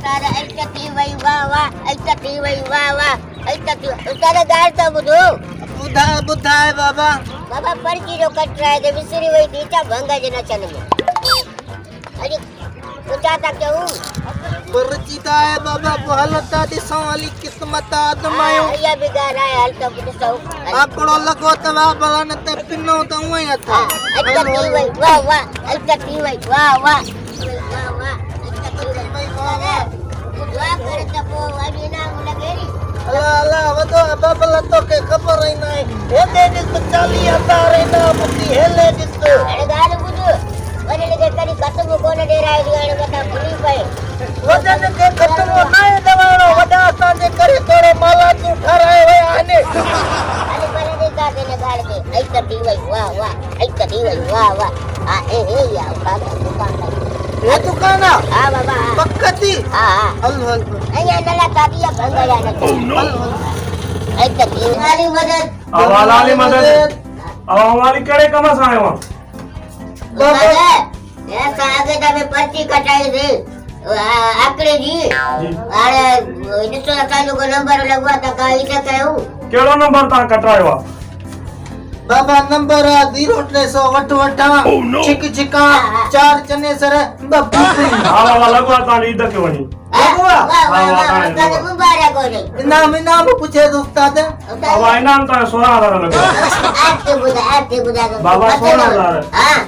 તારે અઈકતી વઈ વાહ વાહ અઈકતી વઈ વાહ વાહ અઈકતી તારે ગાળતો બધું बुधाए बाबा बाबा परची जो कटरा है विसरी वही टीचा भंगा जना चल में अरे ऊंचा तक क्यों परचीता है बाबा हालता दिसो वाली किस्मत आदमायो या बिगा रहा है हाल तो बुझो आकड़ो लगो तवा बलन ते पिनो तो वही था अईकती वई वाह वाह अईकती वई वाह वाह वाह वाह अईकती वई वाह वाह दुआ करे तो वो वाली नाम लगेरी अल्लाह अल्लाह वो तो बाबा तो के खबर ही नहीं हेले दिस चाली आता रे ना मुक्ति हेले दिस अरे गाल बुझो वने लगे करी खत्म कोन दे रहा है दिवाने बता भूली पे वजन के खत्म नहीं दवानो वडा साजे करे तोरे माला तू ठराए वे आने अरे परे दे का देने गाल के अईकती वई वाह वाह अईकती वई वाह वाह आ ए या उठा दुकान ये दुकान हां बाबा पक्कती हां हां हल हल અહીંયા નલા કાપિયા ભંગાયા નથી એક દિવાળી મદદ हवालाली मदद अब हमारी कड़े कमस आए वहाँ બાબા એ સાગે તમે પરચી કટાઈ દે આકડે જી અરે ઇનસો સાલો કો નંબર लगवा ता काई से कहूं केड़ो नंबर ता कटाए वहाँ बाबा नंबर 0 छिक छिका 4 चने सर बब्बा हाँ लगवा ता इधर के वहीं लगवा वाह वाह वाह तने मुबारक हो रे इनाम पूछे उस्ताद अब इनाम ता 16,000 लगवा आते बुदा बाबा 16,000 हां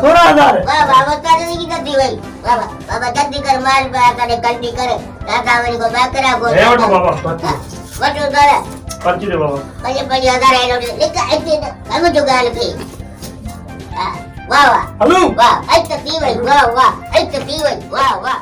16,000 वाह बाबा तारे की गद्दी भाई बाबा बाबा गद्दी कर माल बा करे गद्दी करे काका वाली को बाकरा को ए वटो बाबा वटो करे पर्ची दे बाबा पहले पहले आधार है लोग लेके आते हैं हम जो गाल पे वाह वाह हेलो वाह ऐसा तीवई वाह वाह ऐसा तीवई वाह वाह